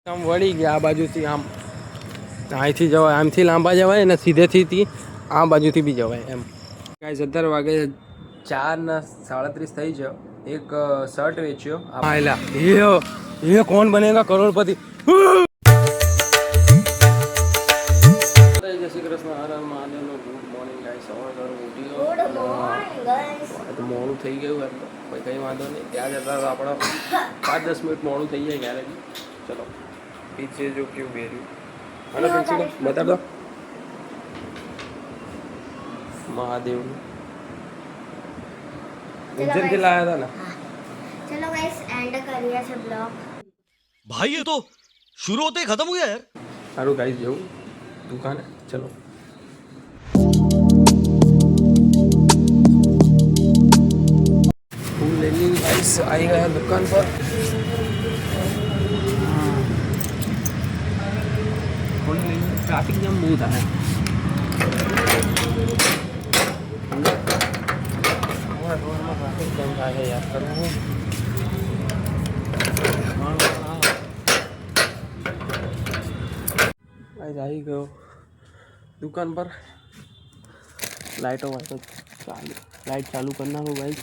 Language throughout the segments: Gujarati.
આમ વળી ગયા આ બાજુથી આમ અહીંથી જવાય, આમથી લાંબા જવાય ને સીધેથી આ બાજુથી બી જવાય એમ. ગાઈસ 17 વાગે 4:37 થઈ છે. એક શર્ટ વેચ્યો આયલા એ કોણ બનેગા કરોડપતિ. જય Shri Krishna, Har Har મહાદેવનો good morning guys. સવારે મોડું થઈ ગયું એમ તો કંઈ વાંધો નહીં. ત્યાં જતા આપણો 5-10 મિનિટ મોડું થઈ જાય ક્યારે બી. ચલો પીછે જો ક્યું બેર્યું અને પીછે બતા દો મહાદેવનું ઉજ્જૈનથી લાયા હતા ને. चलो गाइस एंड करिए છે બ્લોગ. भाई ये तो शुरू होते ही खत्म हो गया यार. સારું ગાઈસ જવું દુકાને. ચલો ફૂલ લઈ લઈ ગાઈસ. આવી ગયા દુકાન પર. ફૂલ લઈ ટ્રાફિક જામ બહુ થાય. ટ્રાફિક જામ થાય છે યાર. કરવું આવી ગયો દુકાન પર. લાઇટો ચાલુ, લાઇટ ચાલુ કરી નાખો ભાઈ.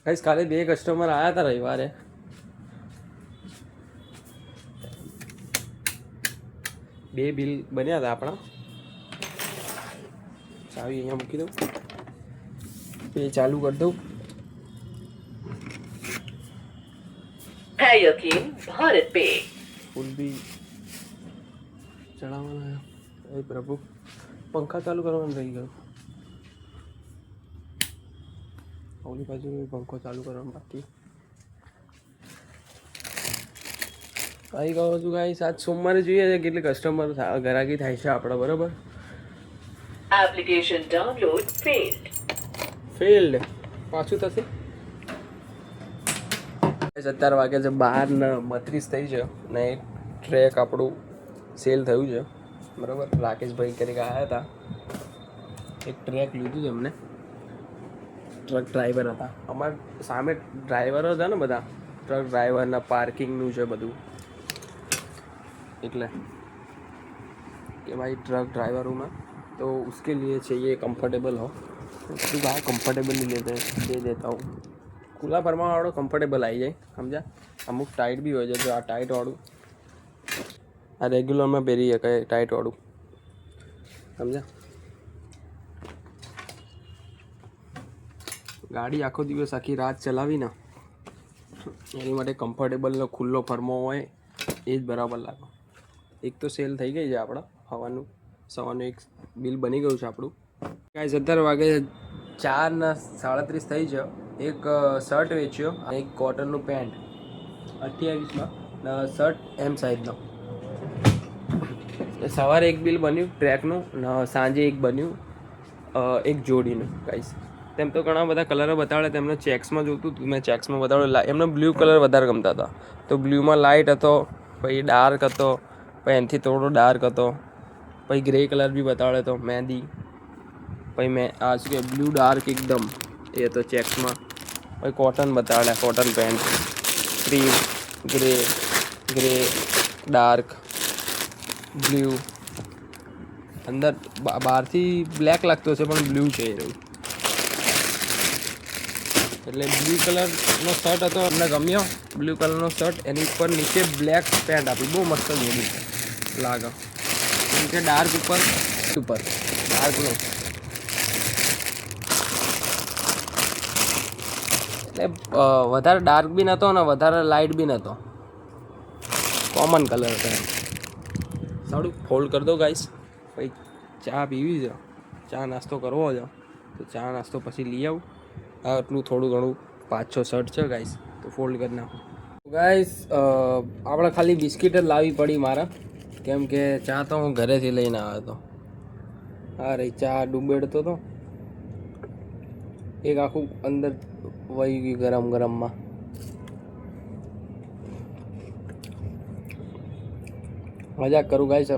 ગાઈસ કાલે 2 કસ્ટમર આવ્યા હતા રવિવારે. બે બિલ બન્યા હતા આપણા. ચાવી અહીંયા મૂકી દઉં, પે ચાલુ કરી દઉં. है यकीन भारत पे. ફૂલ બી ચડાવવાના. એ પ્રભુ, પંખા ચાલુ કરવાનું રહી ગયું. ઓલી બાજુ પંખો ચાલુ કરવાનો બાકી. આવી ગયો છું ગાઈસ. આજ સોમવારે જોઈએ છે કેટલી કસ્ટમર ગ્રાહકી થાય છે આપણે. બરાબર. एप्लीकेशन डाउनलोड ફેલ્ડ પાછું થશે. 17 વાગે છે, 12:32 થઈ છે ને એક ટ્રેક આપણું સેલ થયું છે. બરાબર. રાકેશભાઈ કરીને આવ્યા હતા. એક ટ્રેક લીધું છે એમને. ટ્રક ડ્રાઈવર હતા અમારા સામે. ડ્રાઈવરો હતા ને બધા, ટ્રક ડ્રાઈવરના પાર્કિંગનું છે બધું. એટલે कि भाई ट्रक ड्राइवर हूँ मैं, तो उसके लिए चाहिए कंफर्टेबल हो. तो भाई कंफर्टेबल ही लेते दे देता हूँ. खुला फरमा वालों कंफर्टेबल आई जाए, समझा. अमुक टाइट भी हो जाए. जो आ टाइट वाड़ू आ रेग्युलर में પહેરી શકાય टाइट वाड़ू, समझा. ગાડી આખો દિવસ આખી રાત ચલાવી ને એની માટે કમ્ફર્ટેબલ ને ખુલ્લો ફરમો હોય એ જ બરાબર લાગે. એક તો સેલ થઈ ગઈ છે આપણા સવારનું એક બિલ બની ગયું છે આપણું. ગાઈસ 17 વાગે 4:37 થઈ છે. એક શર્ટ વેચ્યો, એક કોટનનું પેન્ટ 28માં ને શર્ટ એમ સાઇઝનો. સવારે એક બિલ બન્યું ટ્રેકનું ને સાંજે એક બન્યું એક જોડીનું. ગાઈસ તેમ તો ઘણા બધા કલરો બતાડે. તેમને ચેક્સમાં જોતું હતું, મેં ચેક્સમાં બતાડ્યું. એમને બ્લુ કલર વધારે ગમતા હતા, તો બ્લુમાં લાઇટ હતો, પછી ડાર્ક હતો, પછી એનાથી થોડો ડાર્ક હતો, પછી ગ્રે કલર બી બતાડે તો મહેંદી, પછી મેં આ શું કે બ્લુ ડાર્ક એકદમ એ હતો ચેક્સમાં. પછી કોટન બતાડે, cotton pant, cream, grey, dark blue. અંદર બહારથી બ્લેક લાગતો હશે પણ બ્લુ છે એ રહ્યું. એટલે બ્લુ કલરનો શર્ટ હતો, અમને ગમ્યો બ્લુ કલરનો શર્ટ. એની ઉપર નીચે બ્લેક પેન્ટ આપી, બહુ મસ્ત જોડી લાગે. કેમ કે ડાર્ક ઉપર ડાર્કનો એટલે વધારે ડાર્ક બી નહોતો ને વધારે લાઇટ બી નહોતો, કોમન કલર હતો. સારું ફોલ્ડ કરી દો ગાઈસ. પછી ચા પીવી છે, ચા નાસ્તો કરવો છે, તો ચા નાસ્તો પછી લઈ આવું. આટલું થોડું ઘણું 5-6 શર્ટ છે ગાઈસ, તો ફોલ્ડ કરી નાખો. ગાઈસ આપણે ખાલી બિસ્કિટ જ લાવવી પડી મારા, કેમ કે ચા તો હું ઘરેથી લઈને આવ્યો હતો. હા રે ચા ડૂબેડતો હતો. એક આખું અંદર વહી ગયું ગરમ ગરમમાં. મજાક કરું ગાઈસ.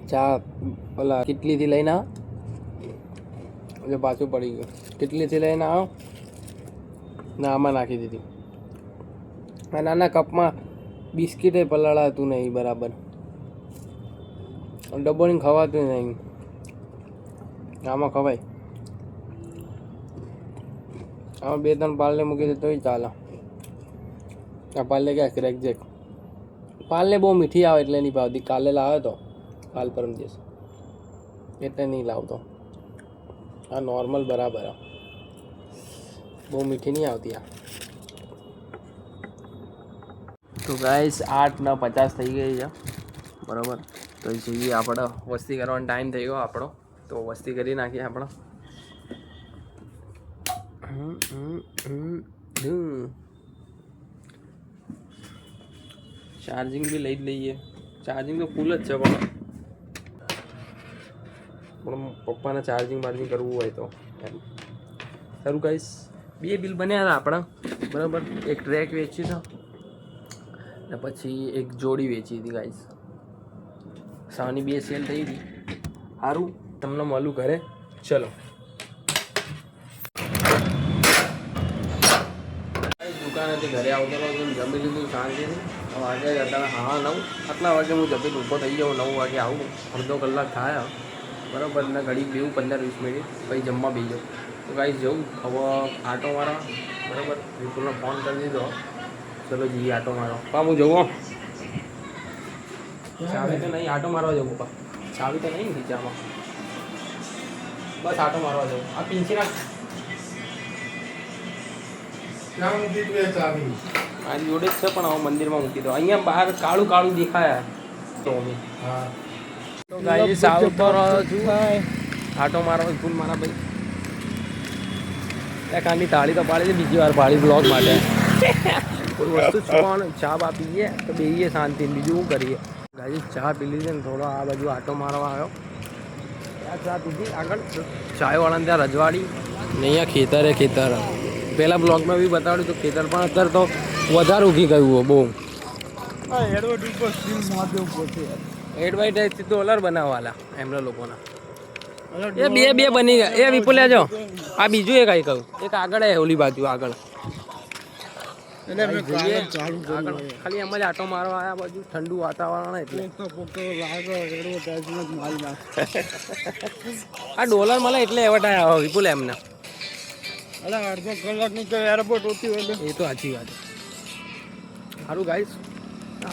ચા ઓલા કેટલીથી લઈને આવો એટલે પાછું પડી ગયું. કેટલીથી લઈને આવો ને આમાં નાખી દીધી. આ નાના કપમાં બિસ્કીટે પલાળાતું નહીં બરાબર, ડબ્બોની ખવાતું નહીં. આમાં ખવાય. આમાં 2-3 પાર્લે મૂકી દે તોય ચાલે. આ પાર્લે ક્યાં ક્રેક જેક. પાર્લે બહુ મીઠી આવે એટલે નહીં ભાવતી. કાલે લાવ્યો તો, કાલ પરમ દિવસ, એટલે નહીં લાવતો. આ નોર્મલ બરાબર. બહુ મીઠી નહીં આવતી આ. તો ગાઈસ 8:50 થઈ ગઈ છે બરાબર. તો જઈએ આપણે. વસ્તી કરવાનો ટાઈમ થઈ ગયો આપણો, તો વસ્તી કરી નાખીએ આપણે. ચાર્જિંગ બી લઈ જ લઈએ. ચાર્જિંગ તો ફૂલ જ છે, પણ પપ્પાને ચાર્જિંગ કરવું હોય તો એમ. સારું ગાઈસ, 2 બિલ બન્યા હતા આપણા બરાબર. એક ટ્રેક વેચી હતો ને પછી એક જોડી વેચી હતી ગાઈસ. સાની 2 સેલ થઈ હતી. સારું, તમને મળું ઘરે. ચલો દુકાનેથી ઘરે આવતો હતો, જમી લીધું શાંતિથી. વાગે હતા 9:30. આટલા વાગે હું જમીન ઊભો થઈ જાઉં. 9 વાગે આવું, અડધો કલાક થાય બરાબર. ને ઘડી બેવું 15-20 મિનિટ, પછી જમવા બેસી જાઉં. તો ગાઈસ જવું હવે આટો મારવા બરાબર. વિપુલને ફોન કરી દીધો. ચલો જઈએ આટો મારો. પા હું જવું. ચાવી તો નહીં, આટો મારવા જવું. પા ચાવી તો નહીં ખીચામાં, બસ આટો મારવા જવું. આ પિંચી નાખ. મારી જોડે જ છે, પણ હવે મંદિરમાં મૂકી દો. અહીંયા બહાર કાળું કાળું દેખાયા તો અમે. તો ગાઈસ આવતો રહ્યો છું આટો મારવા. વિપુલ મારા ભાઈ કાંડી તાળી તો પાડી છે, બીજી વાર પાડી બ્લોગ માટે. કોઈ વસ્તુ છોડવાનું, ચા બા પીએ તો બેહીએ શાંતિ. બીજું શું કરીએ ગાઈસ? ચા પી લીધી ને થોડો આ બાજુ આટો મારવા આવ્યો. ચા પીધી આગળ ચાયવાળાને ત્યાં રજવાડી ને અહીંયા ખેતર. પહેલાં બ્લોગમાં બી બતાવ્યું તો ખેતર, પણ અત્યારે તો વધારે ઉગી ગયું બહુ. એડવાઇટાઇઝથી તો ઓલર બનાવવાલા એમના લોકોના. એ બે બની ગયા. એ વિપુલ્યા જો આ બીજું એક આવી કહું, એક આગળ ઓલી બાજુ આગળ. ખાલી એમ જ આટો મારવા આવ્યા. બાજુ ઠંડુ વાતાવરણ એટલે આ ડોલર મળે એટલે એવટાય આવો વિપુલ એમને. અડધો કલાકની તો એરપોર્ટ ઓછી હોય. એ તો સાચી વાત. સારું ગાઈસ,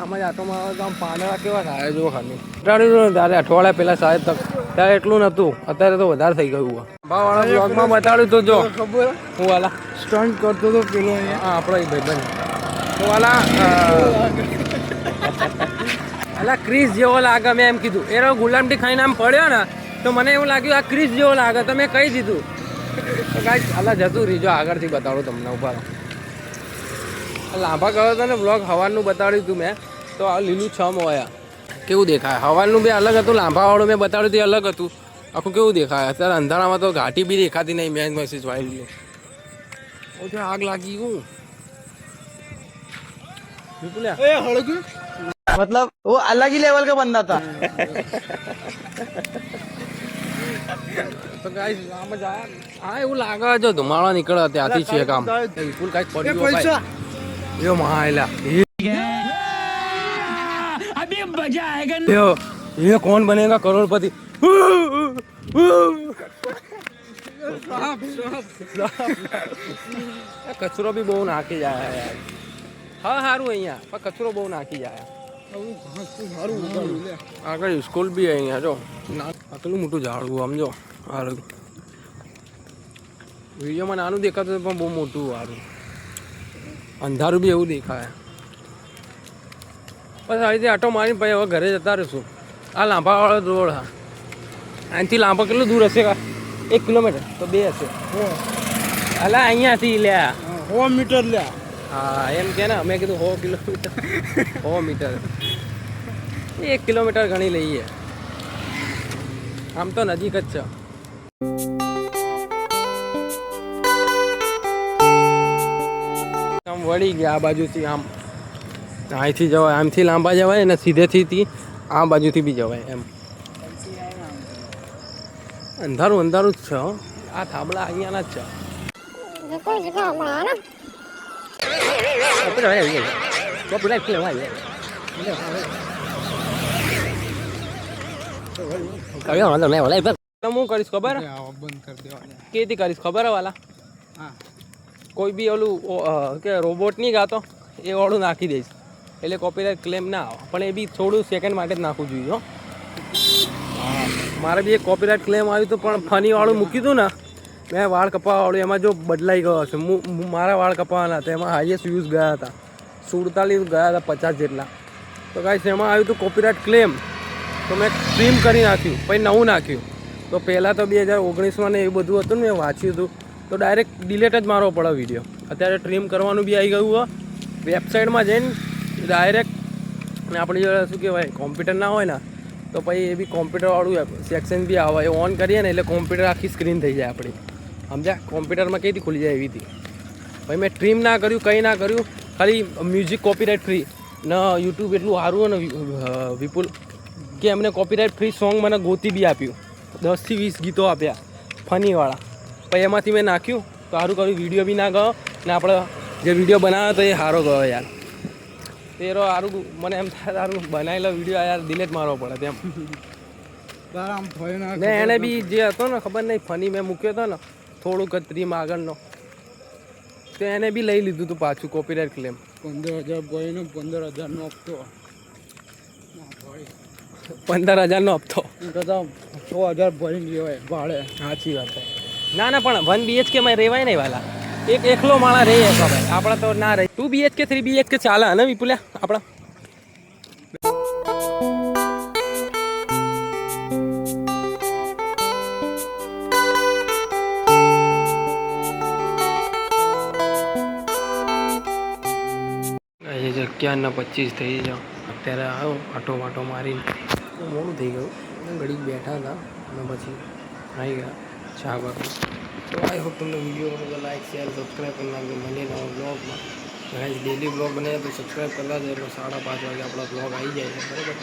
આમાં જ આટો મારવા તો આમ પાંદડા કેવા થાય જો ખાલી. બતાડ્યું ત્યારે અઠવાડિયા પહેલાં શાયદ તક ત્યારે એટલું નહોતું, અત્યારે તો વધારે થઈ ગયું. ભાવાળા બ્લોગમાં બતાડ્યું તો જો ખબર હું વાલા સ્ટન્ટ કરતો હતો પેલો. હા આપણો એક ભાઈબંધ. તો વાલા અલા ક્રિસ જેવો લાગે. મેં એમ કીધું એનો ગુલામટી ખાઈને આમ પડ્યો ને તો મને એવું લાગ્યું આ ક્રિસ જેવો લાગે. તો મેં કહી દીધું. તો ગાઈસ અલા જતું રહીજો, આગળથી બતાડું તમને. ઉપર લાંબા ગયો હતો ને બ્લોગ હવારનું બતાડ્યું હતું મેં, તો આ લીલું છમ હોય કેવું દેખાય. હવારનું બી અલગ હતું, લાંબાવાળું મેં બતાડ્યું તે અલગ હતું. આખું કેવું દેખાય. અત્યારે અંધારામાં તો ઘાટી બી દેખાતી નહીં. મેં મેસેજ વાળી ઓછે આગ લાગી ગયું. मतलब वो अलग ही लेवल का बंदा था. તો ગાઈસ આમ જ આયા. હા એવું લાગે જો ધુમાડો નીકળે ત્યાંથી છે કામ. વિપુલ કાંઈક પડ્યું ભાઈ. યો મહાયલા अभी मजा आएगा. ये कौन बनेगा करोड़पति? કચરો બી બહુ નાખી જાય યાર. હા સારું અહીંયા, પણ કચરો બહુ નાખી જાય. આગળ સ્કૂલ બી અહીંયા જો. આટલું મોટું ઝાડવું સમજો. સારું વિડીયોમાં નાનું દેખાતું પણ બહુ મોટું સારું. અંધારું બી એવું દેખાય. બસ આવી રીતે આટો મારીને પછી હવે ઘરે જતા રહીશું. આ લાંભાવાળો રોડ. હા અહીંથી લાંબા કેટલું દૂર હશે? 1 કિલોમીટર તો 2 હશે. અલા અહીંયાથી લ્યા 100 મીટર લ્યા. હા એમ કે ને, મેં કીધું 100 કિલોમીટર 100 મીટર. 1 કિલોમીટર ગણી લઈએ. આમ તો નજીક જ છે. આમ વળી ગયા આ બાજુથી આમ અહીંથી જવાય, આમથી લાંબા જવાય ને સીધેથી આ બાજુથી બી જવાય એમ. અંધારું અંધારું જ છે હો. આ થાંભલા અહીંયાના જ છે. હું કરીશ ખબર બંધ કરી દેવાના. કેથી કરીશ ખબર હે વાલા? હા કોઈ બી ઓલું કે રોબોટ નહીં ગાતો એ વાળું નાખી દઈશ એટલે કોપીરાઇટ ક્લેમ ના આવે, પણ એ બી થોડું સેકન્ડ માટે જ નાખવું જોઈએ હો. મારે બી એક કોપીરાઇટ ક્લેમ આવ્યું હતું, પણ ફની વાળું મૂક્યું હતું ને મેં વાળ કપાવવાળું, એમાં જો બદલાઈ ગયો હશે. મારા વાળ કપાવવાના હતા, એમાં હાઈએસ્ટ વ્યૂઝ ગયા હતા 47 ગયા હતા 50 જેટલા. તો ગાઈસ એમાં આવ્યું હતું કોપીરાઇટ ક્લેમ, તો મેં ટ્રીમ કરી નાખ્યું, પછી નવું નાખ્યું. તો પહેલાં તો 2019માં ને એવું બધું હતું ને મેં વાંચ્યું હતું, તો ડાયરેક્ટ ડિલેટ જ મારવો પડે વિડીયો. અત્યારે ટ્રીમ કરવાનું બી આવી ગયું હોય. વેબસાઇટમાં જઈને ડાયરેક્ટ, ને આપણી જોડે શું કહેવાય કોમ્પ્યુટર ના હોય ને તો પછી એ બી કોમ્પ્યુટરવાળું સેક્શન બી આવે, એ ઓન કરીએ ને એટલે કોમ્પ્યુટર આખી સ્ક્રીન થઈ જાય આપણી, સમજ્યા? કોમ્પ્યુટરમાં કઈ રીતે ખુલી જાય એવી હતી. ભાઈ મેં ટ્રીમ ના કર્યું, કંઈ ના કર્યું, ખાલી મ્યુઝિક કોપીરાઇટ ફ્રી ને યુટ્યુબ એટલું સારું ને વિપુલ કે એમને કોપીરાઇટ ફ્રી સોંગ મને ગોતી બી આપ્યું, 10 થી 20 ગીતો આપ્યા ફનીવાળા. પછી એમાંથી મેં નાખ્યું તો સારું કર્યું, વિડીયો બી ના ગયો ને આપણે જે વિડીયો બનાવ્યો તો એ સારો ગયો યાર. તેરો સારું મને એમ થાય સારું બનાવેલો વિડીયો યાર ડિલેટ મારવો પડે તેમ. આમ ભય ના ને એને બી જે હતો ને ખબર નહીં ફની મેં મૂક્યો હતો ને થોડુંક ત્રીમ આગળનો, તો એને બી લઈ લીધું હતું પાછું કોપીરાઇટ ક્લેમ. 15,000 ભયનો 15,000 હપ્તો 15,000 હપ્તો. કદા 6,000 ભરી લેવાય ભાડે. સાચી વાત છે. ના ના પણ 1 BHK માં રહેવાય નહીં વાલા, એક એકલો માણસ રહી શકો ભાઈ, આપણા તો ના રહી. 2 BHK 3 BHK ચાલે ને વિપુલ્યા આપણા? એ જગ્યાના 25 થઈ જાઓ. અત્યારે આવ્યો આટો વાટો મારીને, મોડું થઈ ગયું, ઘડીક બેઠા હતા અને પછી આવી ગયા ચા બાપા. તો આઈ હોપ તમને વિડીયો ગમે તો લાઈક શેર સબસ્ક્રાઈબ કરી નાખજો. મળીએ નવા બ્લોગમાં. ગાઈસ ડેલી બ્લોગ બને તો સબસ્ક્રાઈબ કરવા દે એટલે 5:30 વાગે આપણા બ્લોગ આવી જાય છે, બરાબર?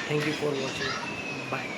Thank you for watching, by.